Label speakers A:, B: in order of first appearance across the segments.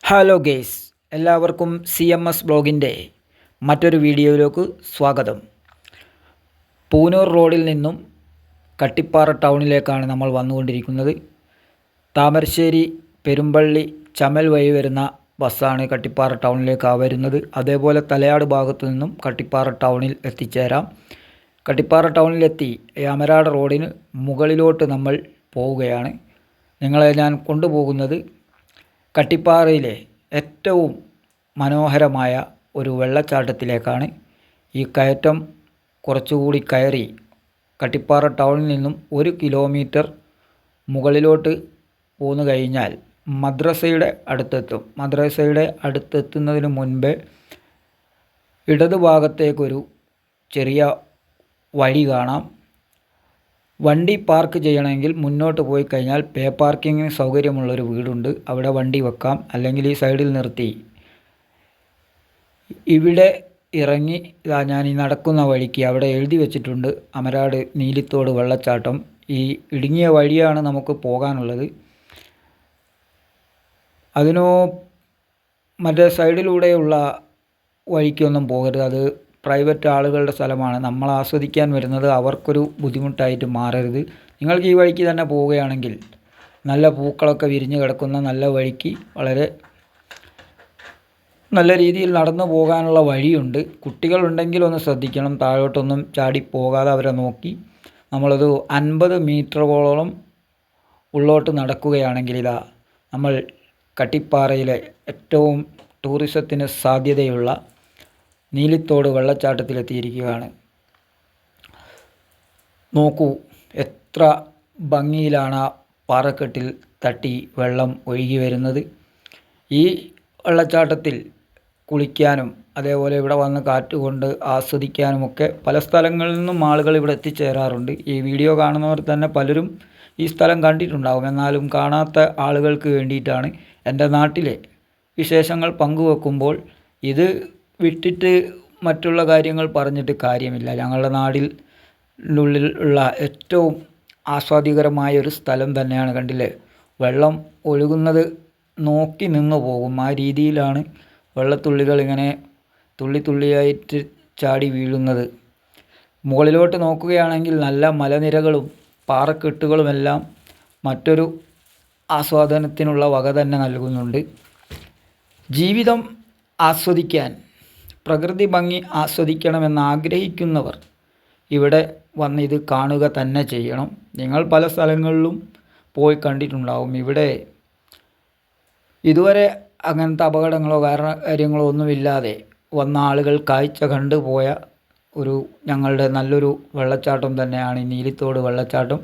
A: Hello guys, എല്ലാവർക്കും CMS ബ്ലോഗിൻ്റെ മറ്റൊരു വീഡിയോയിലേക്ക് സ്വാഗതം. പൂനൂർ റോഡിൽ നിന്നും കട്ടിപ്പാറ ടൗണിലേക്കാണ് നമ്മൾ വന്നുകൊണ്ടിരിക്കുന്നത്. താമരശ്ശേരി പെരുമ്പള്ളി ചമൽ വഴി വരുന്ന ബസ്സാണ് കട്ടിപ്പാറ ടൗണിലേക്ക് വരുന്നത്. അതേപോലെ തലയാട് ഭാഗത്തു നിന്നും കട്ടിപ്പാറ ടൗണിൽ എത്തിച്ചേരാം. കട്ടിപ്പാറ ടൗണിലെത്തി അമരാട് റോഡിന് മുകളിലോട്ട് നമ്മൾ പോവുകയാണ്. നിങ്ങളെ ഞാൻ കൊണ്ടുപോകുന്നത് കട്ടിപ്പാറയിലെ ഏറ്റവും മനോഹരമായ ഒരു വെള്ളച്ചാട്ടത്തിലേക്കാണ്. ഈ കയറ്റം കുറച്ചുകൂടി കയറി കട്ടിപ്പാറ ടൗണിൽ നിന്നും 1 കിലോമീറ്റർ മുകളിലോട്ട് പോന്നു കഴിഞ്ഞാൽ മദ്രസയുടെ അടുത്തെത്തും. മദ്രസയുടെ അടുത്തെത്തുന്നതിന് മുൻപേ ഇടതുഭാഗത്തേക്കൊരു ചെറിയ വഴി കാണാം. വണ്ടി പാർക്ക് ചെയ്യണമെങ്കിൽ മുന്നോട്ട് പോയി കഴിഞ്ഞാൽ പേ പാർക്കിങ്ങിന് സൗകര്യമുള്ളൊരു വീടുണ്ട്. അവിടെ വണ്ടി വെക്കാം. അല്ലെങ്കിൽ ഈ സൈഡിൽ നിർത്തി ഇവിടെ ഇറങ്ങി ഞാൻ ഈ നടക്കുന്ന വഴിക്ക് അവിടെ എഴുതി വെച്ചിട്ടുണ്ട് അമരാട് നീലിത്തോട് വെള്ളച്ചാട്ടം. ഈ ഇടുങ്ങിയ വഴിയാണ് നമുക്ക് പോകാനുള്ളത്. അതിനോ മറ്റേ സൈഡിലൂടെയുള്ള വഴിക്കൊന്നും പോകരുത്. അത് പ്രൈവറ്റ് ആളുകളുടെ സ്ഥലമാണ്. നമ്മൾ ആസ്വദിക്കാൻ വരുന്നത് അവർക്കൊരു ബുദ്ധിമുട്ടായിട്ട് മാറരുത്. നിങ്ങൾക്ക് ഈ വഴിക്ക് തന്നെ പോവുകയാണെങ്കിൽ നല്ല പൂക്കളൊക്കെ വിരിഞ്ഞ് കിടക്കുന്ന നല്ല വഴിക്ക് വളരെ നല്ല രീതിയിൽ നടന്നു പോകാനുള്ള വഴിയുണ്ട്. കുട്ടികളുണ്ടെങ്കിൽ ഒന്ന് ശ്രദ്ധിക്കണം. താഴോട്ടൊന്നും ചാടി പോകാതെ അവരെ നോക്കി നമ്മളൊരു 50 മീറ്ററോളം ഉള്ളോട്ട് നടക്കുകയാണെങ്കിൽ ഇതാ നമ്മൾ കട്ടിപ്പാറയിലെ ഏറ്റവും ടൂറിസത്തിന് സാധ്യതയുള്ള നീലിത്തോട് വെള്ളച്ചാട്ടത്തിലെത്തിയിരിക്കുകയാണ്. നോക്കൂ, എത്ര ഭംഗിയിലാണ് ആ പാറക്കെട്ടിൽ തട്ടി വെള്ളം ഒഴുകി വരുന്നത്. ഈ വെള്ളച്ചാട്ടത്തിൽ കുളിക്കാനും അതേപോലെ ഇവിടെ വന്ന് കാറ്റുകൊണ്ട് ആസ്വദിക്കാനുമൊക്കെ പല സ്ഥലങ്ങളിൽ നിന്നും ആളുകൾ ഇവിടെ എത്തിച്ചേരാറുണ്ട്. ഈ വീഡിയോ കാണുന്നവർ തന്നെ പലരും ഈ സ്ഥലം കണ്ടിട്ടുണ്ടാകും. എന്നാലും കാണാത്ത ആളുകൾക്ക് വേണ്ടിയിട്ടാണ് എൻ്റെ നാട്ടിലെ വിശേഷങ്ങൾ പങ്കുവെക്കുമ്പോൾ ഇത് വിട്ടിട്ട് മറ്റുള്ള കാര്യങ്ങൾ പറഞ്ഞിട്ട് കാര്യമില്ല. ഞങ്ങളുടെ നാടിനുള്ളിൽ ഉള്ള ഏറ്റവും ആസ്വാദികരമായ ഒരു സ്ഥലം തന്നെയാണ്. കണ്ടില്ലേ, വെള്ളം ഒഴുകുന്നത് നോക്കി നിന്നു പോകും. ആ രീതിയിലാണ് വെള്ളത്തുള്ളികൾ ഇങ്ങനെ തുള്ളി തുള്ളിയായിട്ട് ചാടി വീഴുന്നത്. മുകളിലോട്ട് നോക്കുകയാണെങ്കിൽ നല്ല മലനിരകളും പാറക്കെട്ടുകളുമെല്ലാം മറ്റൊരു ആസ്വാദനത്തിനുള്ള വക തന്നെ നൽകുന്നുണ്ട്. ജീവിതം ആസ്വദിക്കാൻ, പ്രകൃതി ഭംഗി ആസ്വദിക്കണമെന്ന് ആഗ്രഹിക്കുന്നവർ ഇവിടെ വന്ന് ഇത് കാണുക തന്നെ ചെയ്യണം. നിങ്ങൾ പല സ്ഥലങ്ങളിലും പോയി കണ്ടിട്ടുണ്ടാവും. ഇവിടെ ഇതുവരെ അങ്ങനത്തെ അപകടങ്ങളോ കാര്യങ്ങളോ ഒന്നുമില്ലാതെ വന്ന ആളുകൾ കാഴ്ച കണ്ടുപോയ ഞങ്ങളുടെ നല്ലൊരു വെള്ളച്ചാട്ടം തന്നെയാണ് ഈ നീലിത്തോട് വെള്ളച്ചാട്ടം.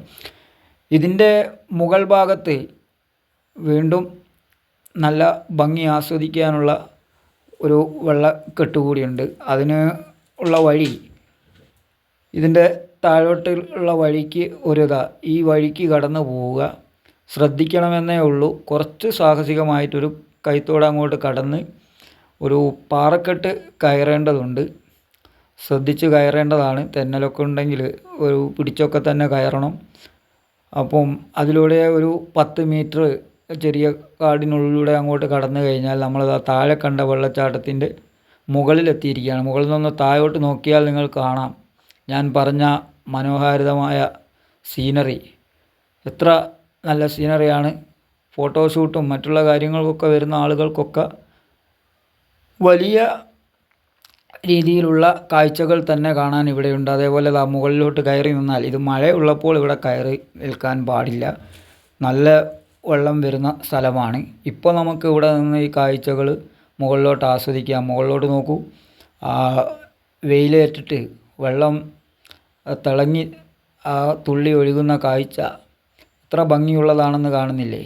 A: ഇതിൻ്റെ മുകൾ ഭാഗത്ത് വീണ്ടും നല്ല ഭംഗി ആസ്വദിക്കാനുള്ള ഒരു വെള്ളക്കെട്ട് കൂടിയുണ്ട്. അതിന് ഉള്ള വഴി ഇതിൻ്റെ താഴോട്ടുള്ള വഴിക്ക് ഈ വഴിക്ക് കടന്നു പോവുക. ശ്രദ്ധിക്കണമെന്നേ ഉള്ളൂ. കുറച്ച് സാഹസികമായിട്ടൊരു കൈത്തോട് അങ്ങോട്ട് കടന്ന് ഒരു പാറക്കെട്ട് കയറേണ്ടതുണ്ട്. ശ്രദ്ധിച്ച് കയറേണ്ടതാണ്. തെന്നലൊക്കെ ഉണ്ടെങ്കിൽ ഒരു പിടിച്ചൊക്കെ തന്നെ കയറണം. അപ്പം അതിലൂടെ ഒരു 10 മീറ്റർ ചെറിയ കാടിനുള്ളിലൂടെ അങ്ങോട്ട് കടന്നു കഴിഞ്ഞാൽ നമ്മളത് താഴെ കണ്ട വെള്ളച്ചാട്ടത്തിൻ്റെ മുകളിലെത്തിയിരിക്കുകയാണ്. മുകളിൽ നിന്ന് താഴോട്ട് നോക്കിയാൽ നിങ്ങൾ കാണാം ഞാൻ പറഞ്ഞ മനോഹാരിതമായ സീനറി. എത്ര നല്ല സീനറിയാണ്. ഫോട്ടോഷൂട്ടും മറ്റുള്ള കാര്യങ്ങൾക്കൊക്കെ വരുന്ന ആളുകൾക്കൊക്കെ വലിയ രീതിയിലുള്ള കാഴ്ചകൾ തന്നെ കാണാൻ ഇവിടെയുണ്ട്. അതേപോലെ മുകളിലോട്ട് കയറി നിന്നാൽ, ഇത് മഴ ഉള്ളപ്പോൾ ഇവിടെ കയറി നിൽക്കാൻ പാടില്ല. നല്ല വെള്ളം വരുന്ന സ്ഥലമാണ്. ഇപ്പോൾ നമുക്ക് ഇവിടെ നിന്ന് ഈ കാഴ്ചകൾ മുകളിലോട്ട് ആസ്വദിക്കാം. മുകളിലോട്ട് നോക്കൂ, വെയിലേറ്റിട്ട് വെള്ളം തിളങ്ങി ആ തുള്ളി ഒഴുകുന്ന കാഴ്ച എത്ര ഭംഗിയുള്ളതാണെന്ന് കാണുന്നില്ലേ.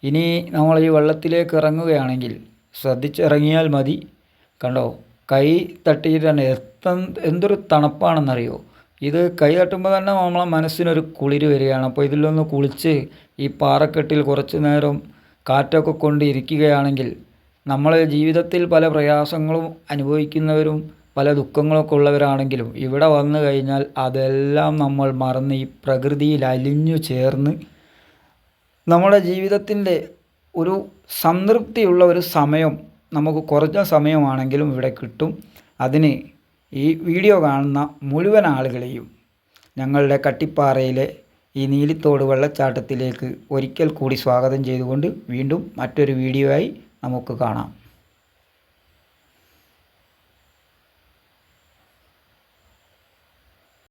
A: ഇനി നമ്മൾ ഈ വെള്ളത്തിലേക്ക് ഇറങ്ങുകയാണെങ്കിൽ ശ്രദ്ധിച്ചിറങ്ങിയാൽ മതി. കണ്ടോ, കൈ തട്ടിയിട്ട് തന്നെ എന്തൊരു തണുപ്പാണെന്നറിയോ. ഇത് കൈ തട്ടുമ്പോൾ തന്നെ നമ്മളെ മനസ്സിനൊരു കുളിര് വരികയാണ്. അപ്പോൾ ഇതിലൊന്ന് കുളിച്ച് ഈ പാറക്കെട്ടിൽ കുറച്ച് നേരം കാറ്റൊക്കെ കൊണ്ട് ഇരിക്കുകയാണെങ്കിൽ, നമ്മൾ ജീവിതത്തിൽ പല പ്രയാസങ്ങളും അനുഭവിക്കുന്നവരും പല ദുഃഖങ്ങളൊക്കെ ഉള്ളവരാണെങ്കിലും ഇവിടെ വന്നു കഴിഞ്ഞാൽ അതെല്ലാം നമ്മൾ മറന്ന് ഈ പ്രകൃതിയിൽ അലിഞ്ഞു ചേർന്ന് നമ്മുടെ ജീവിതത്തിൻ്റെ ഒരു സംതൃപ്തിയുള്ള ഒരു സമയം നമുക്ക് കുറഞ്ഞ സമയമാണെങ്കിലും ഇവിടെ കിട്ടും. അതിന് ഈ വീഡിയോ കാണുന്ന മുഴുവൻ ആളുകളെയും ഞങ്ങളുടെ കട്ടിപ്പാറയിലെ ഈ നീലിത്തോട് വെള്ളച്ചാട്ടത്തിലേക്ക് ഒരിക്കൽ കൂടി സ്വാഗതം ചെയ്തുകൊണ്ട് വീണ്ടും മറ്റൊരു വീഡിയോ ആയി നമുക്ക് കാണാം.